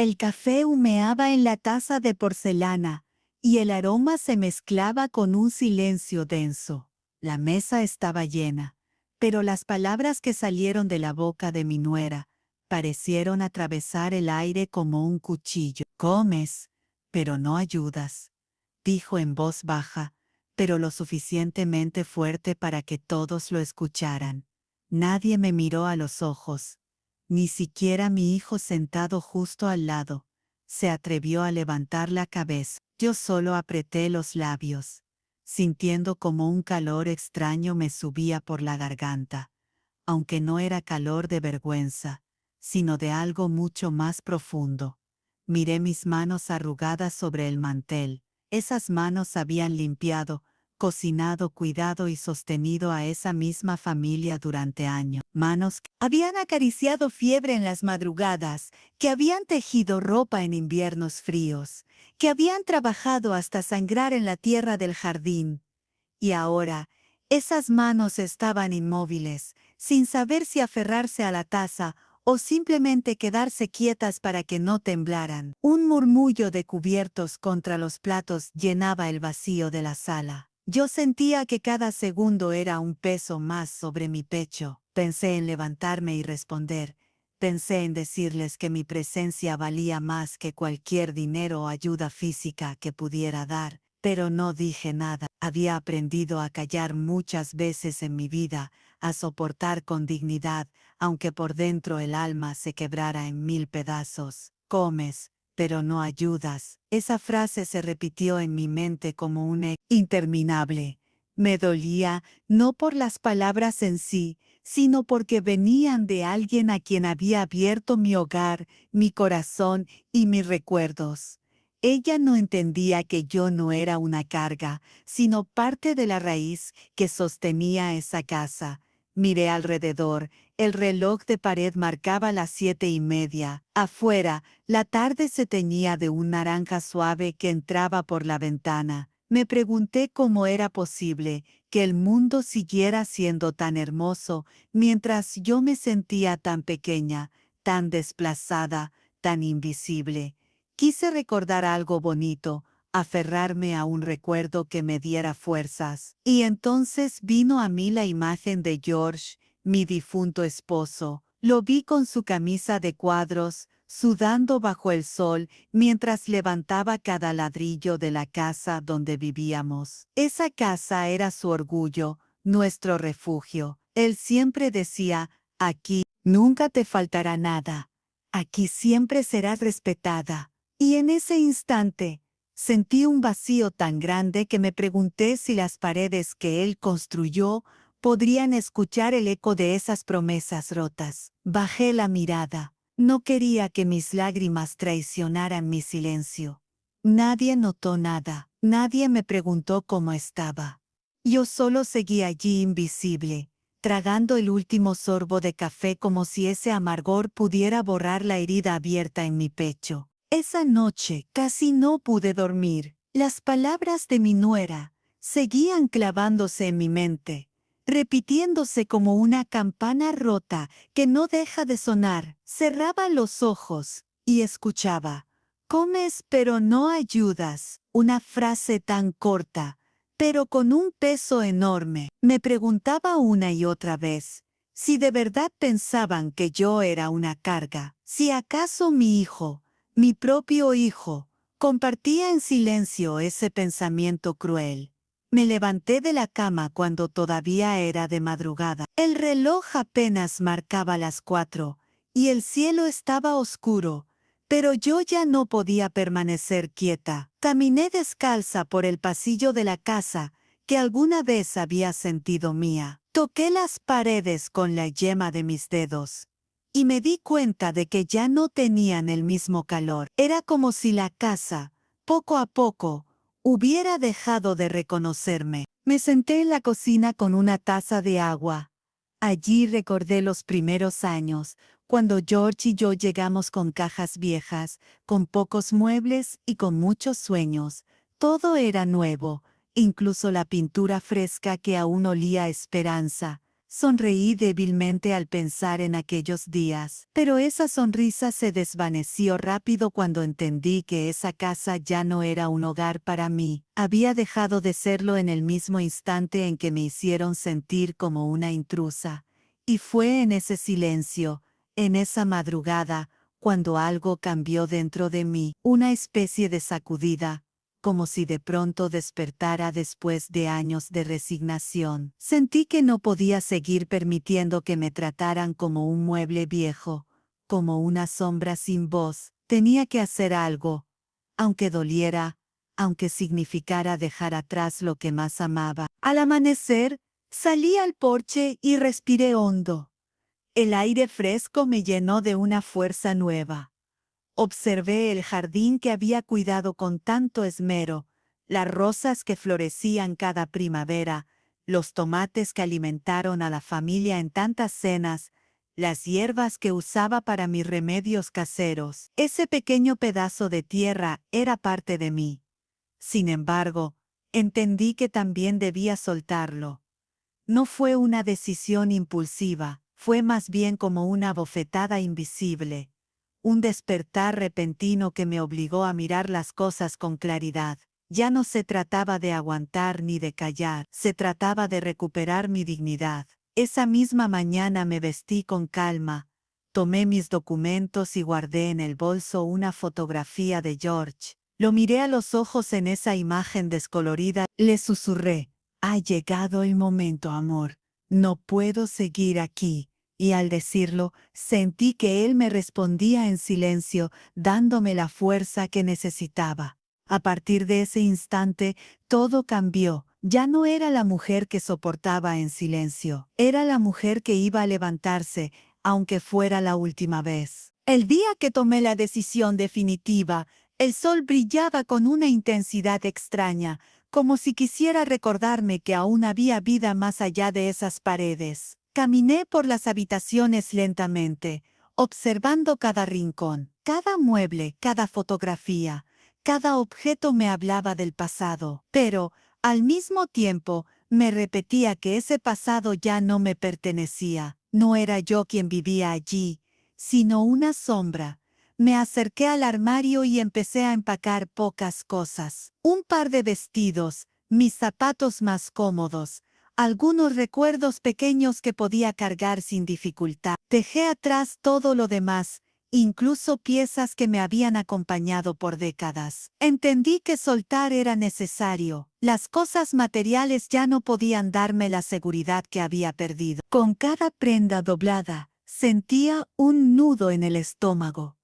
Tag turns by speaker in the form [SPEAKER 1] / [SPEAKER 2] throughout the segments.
[SPEAKER 1] El café humeaba en la taza de porcelana y el aroma se mezclaba con un silencio denso. La mesa estaba llena, pero las palabras que salieron de la boca de mi nuera parecieron atravesar el aire como un cuchillo. Comes, pero no ayudas, dijo en voz baja, pero lo suficientemente fuerte para que todos lo escucharan. Nadie me miró a los ojos. Ni siquiera mi hijo sentado justo al lado se atrevió a levantar la cabeza. Yo solo apreté los labios, sintiendo como un calor extraño me subía por la garganta, aunque no era calor de vergüenza, sino de algo mucho más profundo. Miré mis manos arrugadas sobre el mantel. Esas manos habían limpiado, cocinado, cuidado y sostenido a esa misma familia durante años. Manos que habían acariciado fiebre en las madrugadas, que habían tejido ropa en inviernos fríos, que habían trabajado hasta sangrar en la tierra del jardín. Y ahora, esas manos estaban inmóviles, sin saber si aferrarse a la taza o simplemente quedarse quietas para que no temblaran. Un murmullo de cubiertos contra los platos llenaba el vacío de la sala. Yo sentía que cada segundo era un peso más sobre mi pecho. Pensé en levantarme y responder. Pensé en decirles que mi presencia valía más que cualquier dinero o ayuda física que pudiera dar, pero no dije nada. Había aprendido a callar muchas veces en mi vida, a soportar con dignidad, aunque por dentro el alma se quebrara en 1000 pedazos. Comes, pero no ayudas. Esa frase se repitió en mi mente como un eco interminable. Me dolía, no por las palabras en sí, sino porque venían de alguien a quien había abierto mi hogar, mi corazón y mis recuerdos. Ella no entendía que yo no era una carga, sino parte de la raíz que sostenía esa casa. Miré alrededor. El reloj de pared marcaba las 7:30. Afuera, la tarde se teñía de un naranja suave que entraba por la ventana. Me pregunté cómo era posible que el mundo siguiera siendo tan hermoso mientras yo me sentía tan pequeña, tan desplazada, tan invisible. Quise recordar algo bonito, aferrarme a un recuerdo que me diera fuerzas. Y entonces vino a mí la imagen de George, mi difunto esposo. Lo vi con su camisa de cuadros, sudando bajo el sol, mientras levantaba cada ladrillo de la casa donde vivíamos. Esa casa era su orgullo, nuestro refugio. Él siempre decía, aquí nunca te faltará nada. Aquí siempre serás respetada. Y en ese instante, sentí un vacío tan grande que me pregunté si las paredes que él construyó podrían escuchar el eco de esas promesas rotas. Bajé la mirada. No quería que mis lágrimas traicionaran mi silencio. Nadie notó nada. Nadie me preguntó cómo estaba. Yo solo seguí allí invisible, tragando el último sorbo de café como si ese amargor pudiera borrar la herida abierta en mi pecho. Esa noche casi no pude dormir. Las palabras de mi nuera seguían clavándose en mi mente, repitiéndose como una campana rota que no deja de sonar. Cerraba los ojos y escuchaba. Comes pero no ayudas. Una frase tan corta, pero con un peso enorme. Me preguntaba una y otra vez si de verdad pensaban que yo era una carga, si acaso mi hijo, mi propio hijo, compartía en silencio ese pensamiento cruel. Me levanté de la cama cuando todavía era de madrugada. El reloj apenas marcaba las 4 y el cielo estaba oscuro, pero yo ya no podía permanecer quieta. Caminé descalza por el pasillo de la casa que alguna vez había sentido mía. Toqué las paredes con la yema de mis dedos y me di cuenta de que ya no tenían el mismo calor. Era como si la casa, poco a poco, hubiera dejado de reconocerme. Me senté en la cocina con una taza de agua. Allí recordé los primeros años, cuando George y yo llegamos con cajas viejas, con pocos muebles y con muchos sueños. Todo era nuevo, incluso la pintura fresca que aún olía a esperanza. Sonreí débilmente al pensar en aquellos días, pero esa sonrisa se desvaneció rápido cuando entendí que esa casa ya no era un hogar para mí. Había dejado de serlo en el mismo instante en que me hicieron sentir como una intrusa. Y fue en ese silencio, en esa madrugada, cuando algo cambió dentro de mí, una especie de sacudida, como si de pronto despertara después de años de resignación. Sentí que no podía seguir permitiendo que me trataran como un mueble viejo, como una sombra sin voz. Tenía que hacer algo, aunque doliera, aunque significara dejar atrás lo que más amaba. Al amanecer, salí al porche y respiré hondo. El aire fresco me llenó de una fuerza nueva. Observé el jardín que había cuidado con tanto esmero, las rosas que florecían cada primavera, los tomates que alimentaron a la familia en tantas cenas, las hierbas que usaba para mis remedios caseros. Ese pequeño pedazo de tierra era parte de mí. Sin embargo, entendí que también debía soltarlo. No fue una decisión impulsiva, fue más bien como una bofetada invisible. Un despertar repentino que me obligó a mirar las cosas con claridad. Ya no se trataba de aguantar ni de callar, se trataba de recuperar mi dignidad. Esa misma mañana me vestí con calma, tomé mis documentos y guardé en el bolso una fotografía de George. Lo miré a los ojos en esa imagen descolorida, le susurré: «Ha llegado el momento, amor. No puedo seguir aquí». Y al decirlo, sentí que él me respondía en silencio, dándome la fuerza que necesitaba. A partir de ese instante, todo cambió. Ya no era la mujer que soportaba en silencio. Era la mujer que iba a levantarse, aunque fuera la última vez. El día que tomé la decisión definitiva, el sol brillaba con una intensidad extraña, como si quisiera recordarme que aún había vida más allá de esas paredes. Caminé por las habitaciones lentamente, observando cada rincón, cada mueble, cada fotografía. Cada objeto me hablaba del pasado, pero, al mismo tiempo, me repetía que ese pasado ya no me pertenecía. No era yo quien vivía allí, sino una sombra. Me acerqué al armario y empecé a empacar pocas cosas. Un par de vestidos, mis zapatos más cómodos, algunos recuerdos pequeños que podía cargar sin dificultad. Dejé atrás todo lo demás, incluso piezas que me habían acompañado por décadas. Entendí que soltar era necesario. Las cosas materiales ya no podían darme la seguridad que había perdido. Con cada prenda doblada, sentía un nudo en el estómago.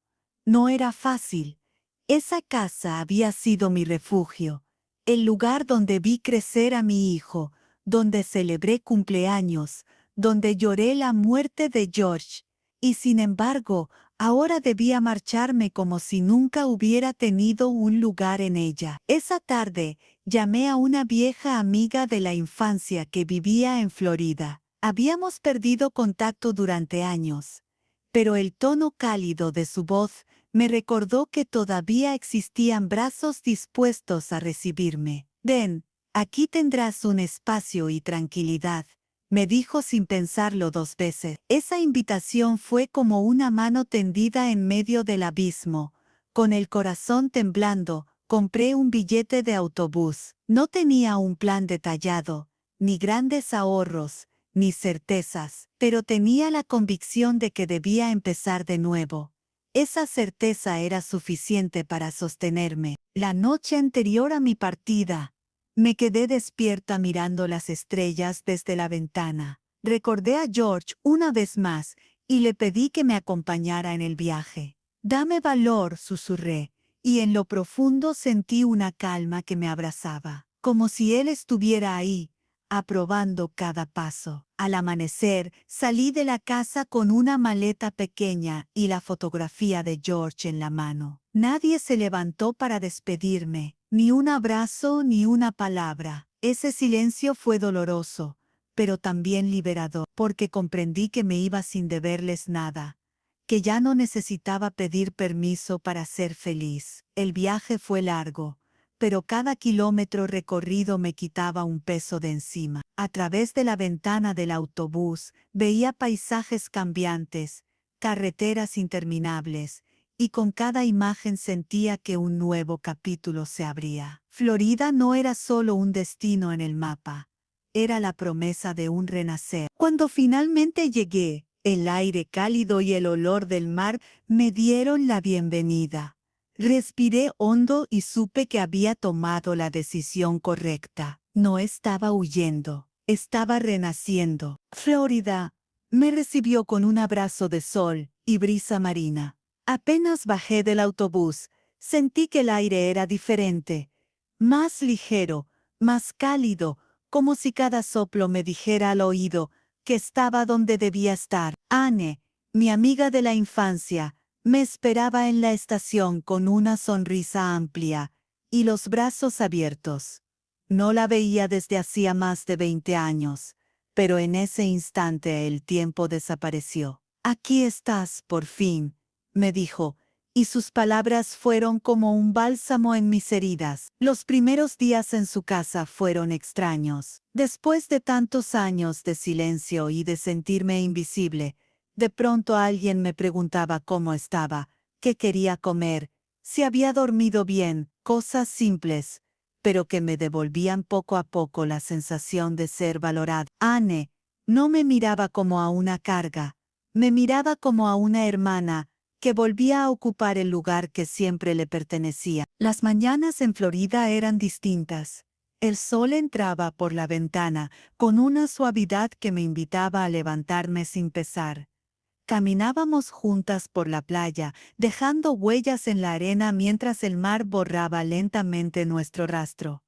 [SPEAKER 1] No era fácil. Esa casa había sido mi refugio, el lugar donde vi crecer a mi hijo, donde celebré cumpleaños, donde lloré la muerte de George, y sin embargo, ahora debía marcharme como si nunca hubiera tenido un lugar en ella. Esa tarde, llamé a una vieja amiga de la infancia que vivía en Florida. Habíamos perdido contacto durante años, pero el tono cálido de su voz me recordó que todavía existían brazos dispuestos a recibirme. «Ven, aquí tendrás un espacio y tranquilidad», me dijo sin pensarlo dos veces. Esa invitación fue como una mano tendida en medio del abismo. Con el corazón temblando, compré un billete de autobús. No tenía un plan detallado, ni grandes ahorros, ni certezas, pero tenía la convicción de que debía empezar de nuevo. Esa certeza era suficiente para sostenerme. La noche anterior a mi partida, me quedé despierta mirando las estrellas desde la ventana. Recordé a George una vez más y le pedí que me acompañara en el viaje. «Dame valor», susurré, y en lo profundo sentí una calma que me abrazaba, como si él estuviera ahí, aprobando cada paso. Al amanecer, salí de la casa con una maleta pequeña y la fotografía de George en la mano. Nadie se levantó para despedirme, ni un abrazo ni una palabra. Ese silencio fue doloroso, pero también liberador, porque comprendí que me iba sin deberles nada, que ya no necesitaba pedir permiso para ser feliz. El viaje fue largo, pero cada kilómetro recorrido me quitaba un peso de encima. A través de la ventana del autobús veía paisajes cambiantes, carreteras interminables, y con cada imagen sentía que un nuevo capítulo se abría. Florida no era solo un destino en el mapa, era la promesa de un renacer. Cuando finalmente llegué, el aire cálido y el olor del mar me dieron la bienvenida. Respiré hondo y supe que había tomado la decisión correcta. No estaba huyendo, estaba renaciendo. Florida me recibió con un abrazo de sol y brisa marina. Apenas bajé del autobús, sentí que el aire era diferente, más ligero, más cálido, como si cada soplo me dijera al oído que estaba donde debía estar. Anne, mi amiga de la infancia, me esperaba en la estación con una sonrisa amplia y los brazos abiertos. No la veía desde hacía más de 20 años, pero en ese instante el tiempo desapareció. «Aquí estás, por fin», me dijo, y sus palabras fueron como un bálsamo en mis heridas. Los primeros días en su casa fueron extraños. Después de tantos años de silencio y de sentirme invisible, de pronto alguien me preguntaba cómo estaba, qué quería comer, si había dormido bien, cosas simples, pero que me devolvían poco a poco la sensación de ser valorada. Anne no me miraba como a una carga, me miraba como a una hermana que volvía a ocupar el lugar que siempre le pertenecía. Las mañanas en Florida eran distintas. El sol entraba por la ventana con una suavidad que me invitaba a levantarme sin pesar. Caminábamos juntas por la playa, dejando huellas en la arena mientras el mar borraba lentamente nuestro rastro.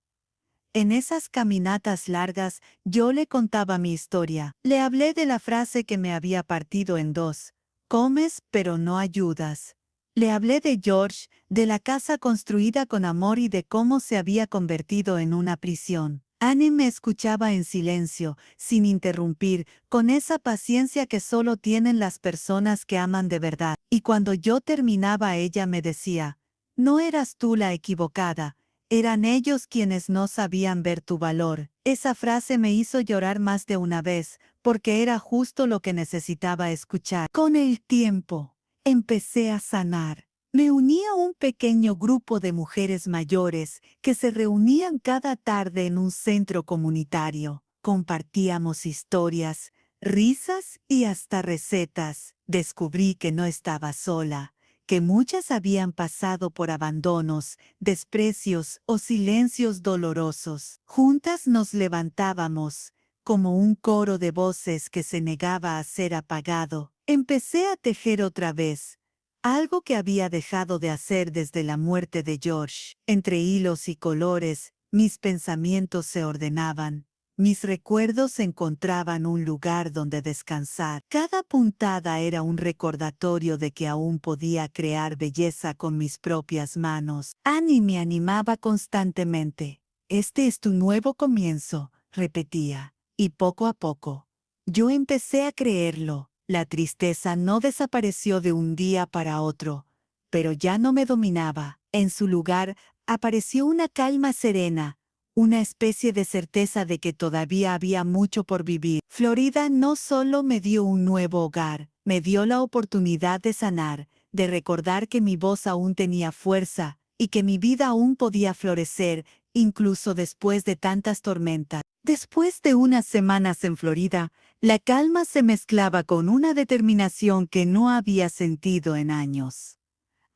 [SPEAKER 1] En esas caminatas largas yo le contaba mi historia. Le hablé de la frase que me había partido en dos: «Comes, pero no ayudas». Le hablé de George, de la casa construida con amor y de cómo se había convertido en una prisión. Annie me escuchaba en silencio, sin interrumpir, con esa paciencia que solo tienen las personas que aman de verdad. Y cuando yo terminaba, ella me decía: «No eras tú la equivocada, eran ellos quienes no sabían ver tu valor». Esa frase me hizo llorar más de una vez, porque era justo lo que necesitaba escuchar. Con el tiempo, empecé a sanar. Me uní a un pequeño grupo de mujeres mayores que se reunían cada tarde en un centro comunitario. Compartíamos historias, risas y hasta recetas. Descubrí que no estaba sola, que muchas habían pasado por abandonos, desprecios o silencios dolorosos. Juntas nos levantábamos, como un coro de voces que se negaba a ser apagado. Empecé a tejer otra vez, algo que había dejado de hacer desde la muerte de George. Entre hilos y colores, mis pensamientos se ordenaban. Mis recuerdos encontraban un lugar donde descansar. Cada puntada era un recordatorio de que aún podía crear belleza con mis propias manos. Annie me animaba constantemente. «Este es tu nuevo comienzo», repetía. Y poco a poco, yo empecé a creerlo. La tristeza no desapareció de un día para otro, pero ya no me dominaba. En su lugar, apareció una calma serena, una especie de certeza de que todavía había mucho por vivir. Florida no solo me dio un nuevo hogar, me dio la oportunidad de sanar, de recordar que mi voz aún tenía fuerza y que mi vida aún podía florecer, incluso después de tantas tormentas. Después de unas semanas en Florida, la calma se mezclaba con una determinación que no había sentido en años.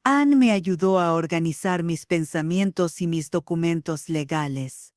[SPEAKER 1] Anne me ayudó a organizar mis pensamientos y mis documentos legales.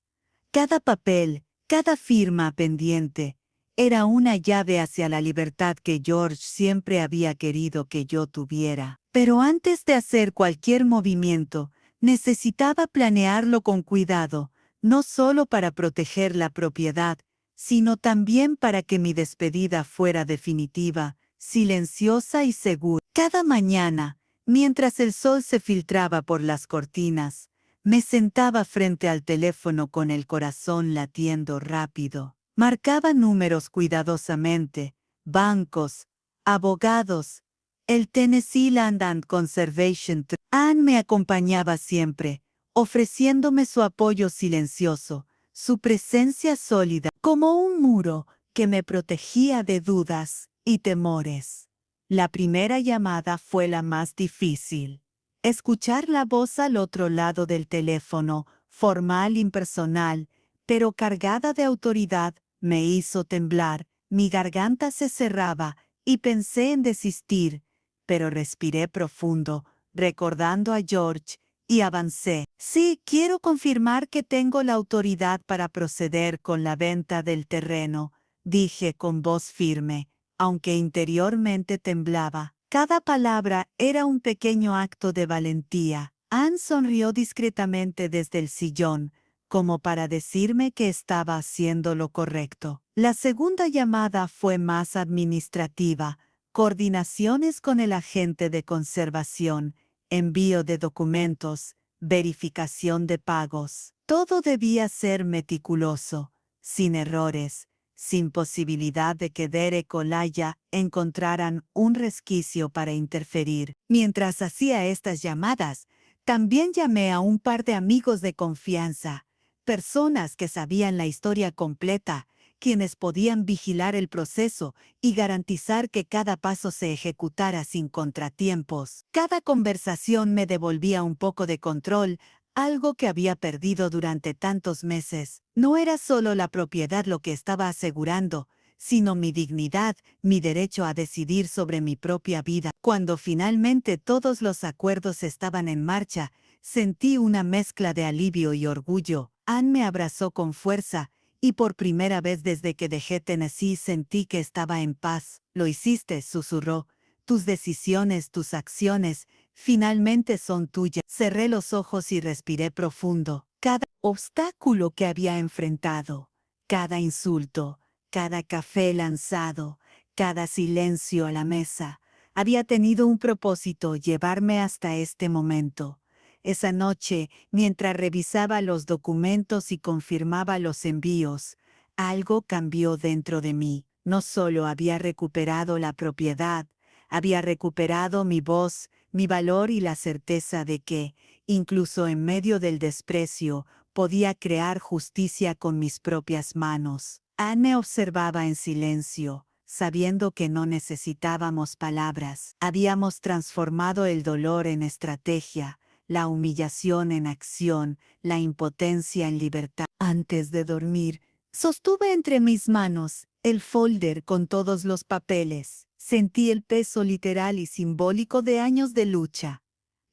[SPEAKER 1] Cada papel, cada firma pendiente, era una llave hacia la libertad que George siempre había querido que yo tuviera. Pero antes de hacer cualquier movimiento, necesitaba planearlo con cuidado, no solo para proteger la propiedad, sino también para que mi despedida fuera definitiva, silenciosa y segura. Cada mañana, mientras el sol se filtraba por las cortinas, me sentaba frente al teléfono con el corazón latiendo rápido. Marcaba números cuidadosamente, bancos, abogados, el Tennessee Land and Conservation Trust. Anne me acompañaba siempre, ofreciéndome su apoyo silencioso, su presencia sólida, como un muro que me protegía de dudas y temores. La primera llamada fue la más difícil. Escuchar la voz al otro lado del teléfono, formal, impersonal, pero cargada de autoridad, me hizo temblar, mi garganta se cerraba y pensé en desistir, pero respiré profundo, recordando a George, y avancé. Sí, quiero confirmar que tengo la autoridad para proceder con la venta del terreno, dije con voz firme, aunque interiormente temblaba. Cada palabra era un pequeño acto de valentía. Anne sonrió discretamente desde el sillón, como para decirme que estaba haciendo lo correcto. La segunda llamada fue más administrativa, coordinaciones con el agente de conservación, envío de documentos, verificación de pagos. Todo debía ser meticuloso, sin errores, sin posibilidad de que Derek o Laia encontraran un resquicio para interferir. Mientras hacía estas llamadas, también llamé a un par de amigos de confianza, personas que sabían la historia completa, quienes podían vigilar el proceso y garantizar que cada paso se ejecutara sin contratiempos. Cada conversación me devolvía un poco de control, algo que había perdido durante tantos meses. No era solo la propiedad lo que estaba asegurando, sino mi dignidad, mi derecho a decidir sobre mi propia vida. Cuando finalmente todos los acuerdos estaban en marcha, sentí una mezcla de alivio y orgullo. Anne me abrazó con fuerza, y por primera vez desde que dejé Tennessee sentí que estaba en paz. Lo hiciste, susurró. Tus decisiones, tus acciones, finalmente son tuyas. Cerré los ojos y respiré profundo. Cada obstáculo que había enfrentado, cada insulto, cada café lanzado, cada silencio a la mesa, había tenido un propósito: llevarme hasta este momento. Esa noche, mientras revisaba los documentos y confirmaba los envíos, algo cambió dentro de mí. No solo había recuperado la propiedad, había recuperado mi voz, mi valor y la certeza de que, incluso en medio del desprecio, podía crear justicia con mis propias manos. Anne observaba en silencio, sabiendo que no necesitábamos palabras. Habíamos transformado el dolor en estrategia, la humillación en acción, la impotencia en libertad. Antes de dormir, sostuve entre mis manos el folder con todos los papeles. Sentí el peso literal y simbólico de años de lucha.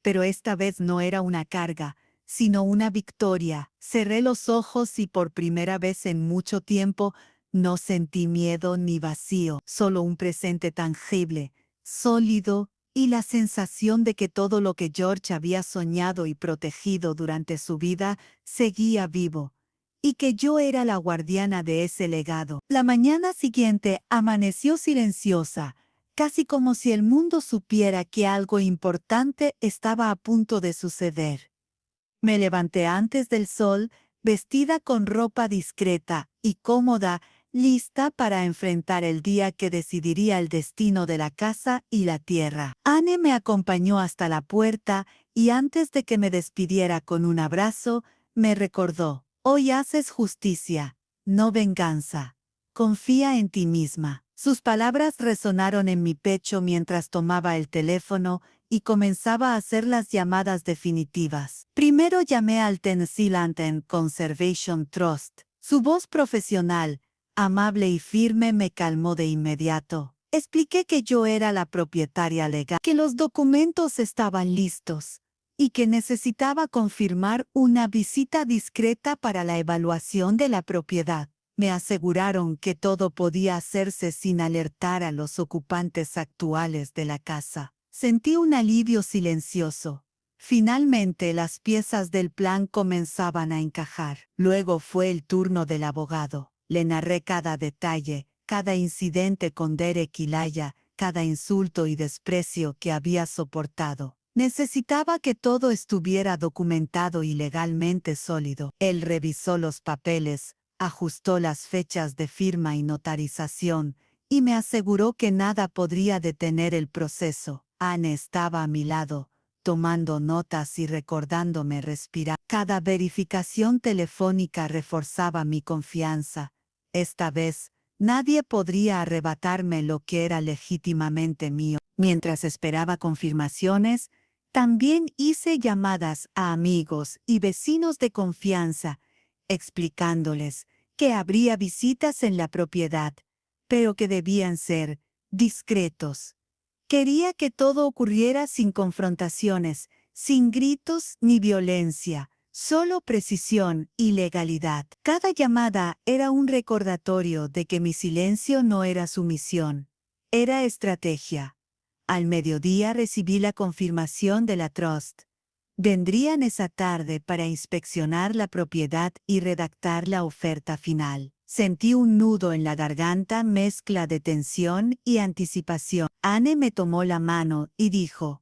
[SPEAKER 1] Pero esta vez no era una carga, sino una victoria. Cerré los ojos y por primera vez en mucho tiempo no sentí miedo ni vacío, solo un presente tangible, sólido, y la sensación de que todo lo que George había soñado y protegido durante su vida seguía vivo, y que yo era la guardiana de ese legado. La mañana siguiente amaneció silenciosa, casi como si el mundo supiera que algo importante estaba a punto de suceder. Me levanté antes del sol, vestida con ropa discreta y cómoda, lista para enfrentar el día que decidiría el destino de la casa y la tierra. Anne me acompañó hasta la puerta y antes de que me despidiera con un abrazo, me recordó: hoy haces justicia, no venganza. Confía en ti misma. Sus palabras resonaron en mi pecho mientras tomaba el teléfono y comenzaba a hacer las llamadas definitivas. Primero llamé al Tennessee Land Conservation Trust. Su voz profesional, amable y firme, me calmó de inmediato. Expliqué que yo era la propietaria legal, que los documentos estaban listos y que necesitaba confirmar una visita discreta para la evaluación de la propiedad. Me aseguraron que todo podía hacerse sin alertar a los ocupantes actuales de la casa. Sentí un alivio silencioso. Finalmente las piezas del plan comenzaban a encajar. Luego fue el turno del abogado. Le narré cada detalle, cada incidente con Derek y Laia, cada insulto y desprecio que había soportado. Necesitaba que todo estuviera documentado y legalmente sólido. Él revisó los papeles, ajustó las fechas de firma y notarización, y me aseguró que nada podría detener el proceso. Anne estaba a mi lado, tomando notas y recordándome respirar. Cada verificación telefónica reforzaba mi confianza. Esta vez, nadie podría arrebatarme lo que era legítimamente mío. Mientras esperaba confirmaciones, también hice llamadas a amigos y vecinos de confianza, explicándoles que habría visitas en la propiedad, pero que debían ser discretos. Quería que todo ocurriera sin confrontaciones, sin gritos ni violencia, solo precisión y legalidad. Cada llamada era un recordatorio de que mi silencio no era sumisión, era estrategia. Al mediodía recibí la confirmación de la Trust. Vendrían esa tarde para inspeccionar la propiedad y redactar la oferta final. Sentí un nudo en la garganta, mezcla de tensión y anticipación. Anne me tomó la mano y dijo: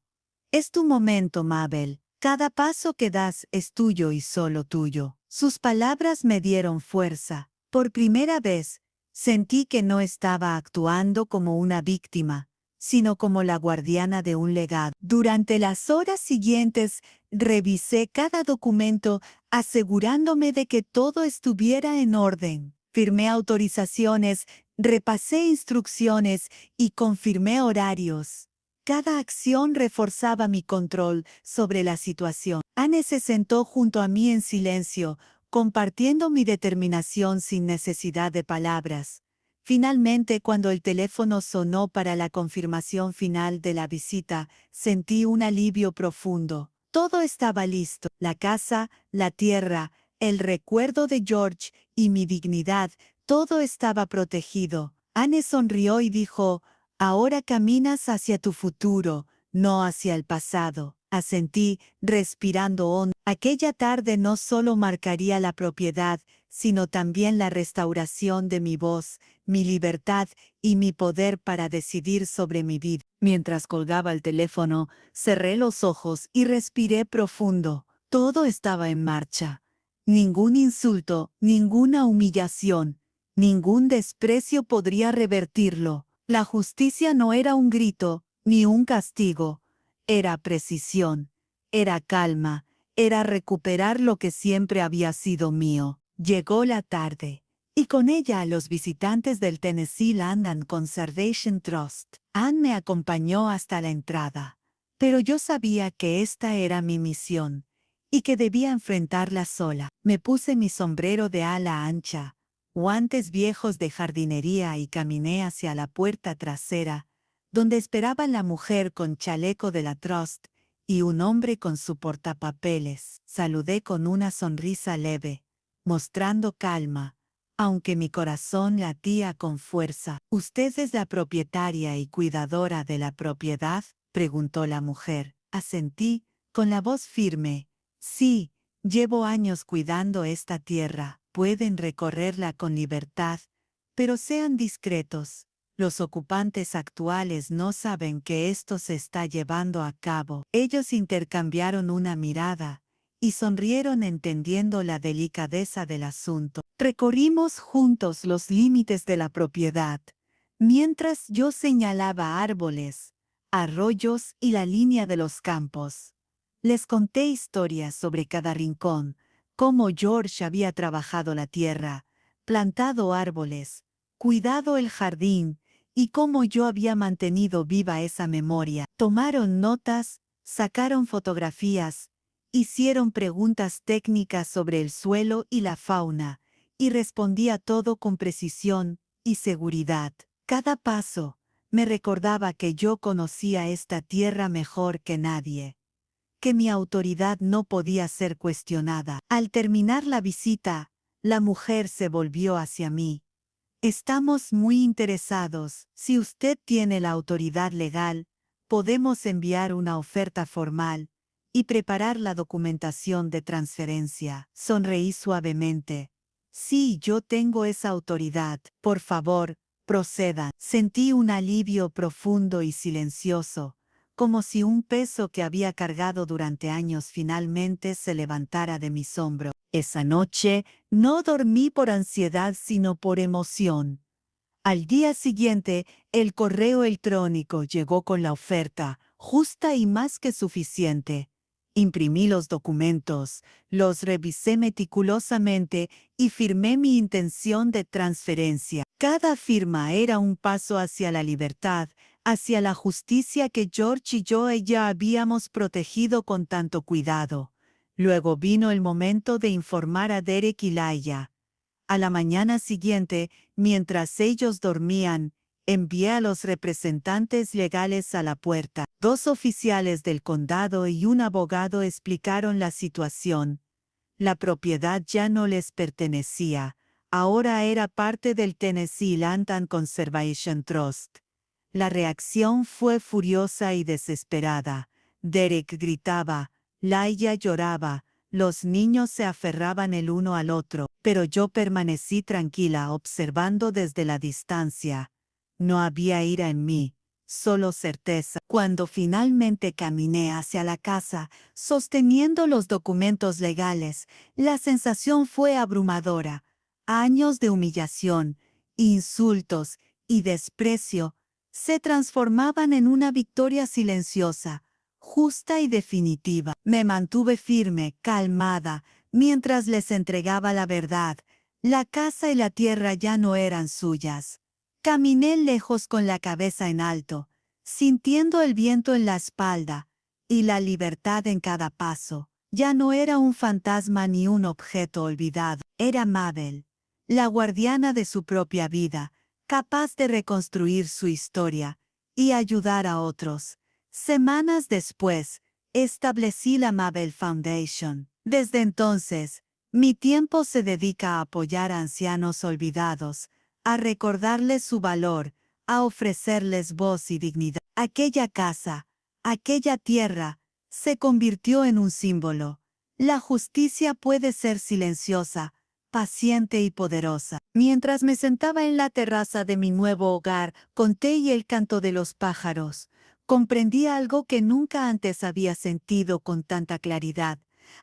[SPEAKER 1] «Es tu momento, Mabel. Cada paso que das es tuyo y solo tuyo». Sus palabras me dieron fuerza. Por primera vez, sentí que no estaba actuando como una víctima, sino como la guardiana de un legado. Durante las horas siguientes, revisé cada documento, asegurándome de que todo estuviera en orden. Firmé autorizaciones, repasé instrucciones y confirmé horarios. Cada acción reforzaba mi control sobre la situación. Anne se sentó junto a mí en silencio, compartiendo mi determinación sin necesidad de palabras. Finalmente, cuando el teléfono sonó para la confirmación final de la visita, sentí un alivio profundo. Todo estaba listo: la casa, la tierra, el recuerdo de George y mi dignidad, todo estaba protegido. Anne sonrió y dijo: «Ahora caminas hacia tu futuro, no hacia el pasado». Asentí, respirando hondo. Aquella tarde no solo marcaría la propiedad, sino también la restauración de mi voz, mi libertad y mi poder para decidir sobre mi vida. Mientras colgaba el teléfono, cerré los ojos y respiré profundo. Todo estaba en marcha. Ningún insulto, ninguna humillación, ningún desprecio podría revertirlo. La justicia no era un grito, ni un castigo. Era precisión, era calma, era recuperar lo que siempre había sido mío. Llegó la tarde, y con ella los visitantes del Tennessee Land and Conservation Trust. Anne me acompañó hasta la entrada, pero yo sabía que esta era mi misión y que debía enfrentarla sola. Me puse mi sombrero de ala ancha, guantes viejos de jardinería y caminé hacia la puerta trasera, donde esperaban la mujer con chaleco de la Trust y un hombre con su portapapeles. Saludé con una sonrisa leve, mostrando calma, aunque mi corazón latía con fuerza. «¿Usted es la propietaria y cuidadora de la propiedad?», preguntó la mujer. Asentí, con la voz firme. «Sí, llevo años cuidando esta tierra. Pueden recorrerla con libertad, pero sean discretos. Los ocupantes actuales no saben que esto se está llevando a cabo». Ellos intercambiaron una mirada y sonrieron, entendiendo la delicadeza del asunto. Recorrimos juntos los límites de la propiedad, mientras yo señalaba árboles, arroyos y la línea de los campos. Les conté historias sobre cada rincón, cómo George había trabajado la tierra, plantado árboles, cuidado el jardín, y cómo yo había mantenido viva esa memoria. Tomaron notas, sacaron fotografías, hicieron preguntas técnicas sobre el suelo y la fauna, y respondía todo con precisión y seguridad. Cada paso me recordaba que yo conocía esta tierra mejor que nadie, que mi autoridad no podía ser cuestionada. Al terminar la visita, la mujer se volvió hacia mí. «Estamos muy interesados. Si usted tiene la autoridad legal, podemos enviar una oferta formal y preparar la documentación de transferencia». Sonreí suavemente. «Sí, yo tengo esa autoridad. Por favor, procedan». Sentí un alivio profundo y silencioso, como si un peso que había cargado durante años finalmente se levantara de mis hombros. Esa noche no dormí por ansiedad, sino por emoción. Al día siguiente, el correo electrónico llegó con la oferta, justa y más que suficiente. Imprimí los documentos, los revisé meticulosamente y firmé mi intención de transferencia. Cada firma era un paso hacia la libertad, hacia la justicia que George y yo ya habíamos protegido con tanto cuidado. Luego vino el momento de informar a Derek y Laia. A la mañana siguiente, mientras ellos dormían, envié a los representantes legales a la puerta. 2 oficiales del condado y un abogado explicaron la situación. La propiedad ya no les pertenecía. Ahora era parte del Tennessee Land and Conservation Trust. La reacción fue furiosa y desesperada. Derek gritaba, Laia lloraba, los niños se aferraban el uno al otro, pero yo permanecí tranquila observando desde la distancia. No había ira en mí, solo certeza. Cuando finalmente caminé hacia la casa, sosteniendo los documentos legales, la sensación fue abrumadora. Años de humillación, insultos y desprecio se transformaban en una victoria silenciosa, justa y definitiva. Me mantuve firme, calmada, mientras les entregaba la verdad. La casa y la tierra ya no eran suyas. Caminé lejos con la cabeza en alto, sintiendo el viento en la espalda y la libertad en cada paso. Ya no era un fantasma ni un objeto olvidado. Era Mabel, la guardiana de su propia vida, capaz de reconstruir su historia y ayudar a otros. Semanas después, establecí la Mabel Foundation. Desde entonces, mi tiempo se dedica a apoyar a ancianos olvidados, a recordarles su valor, a ofrecerles voz y dignidad. Aquella casa, aquella tierra, se convirtió en un símbolo. La justicia puede ser silenciosa, paciente y poderosa. Mientras me sentaba en la terraza de mi nuevo hogar, con té y el canto de los pájaros, comprendí algo que nunca antes había sentido con tanta claridad.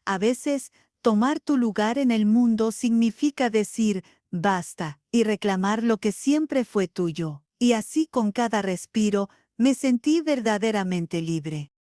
[SPEAKER 1] A veces, tomar tu lugar en el mundo significa decir basta y reclamar lo que siempre fue tuyo. Y así con cada respiro, me sentí verdaderamente libre.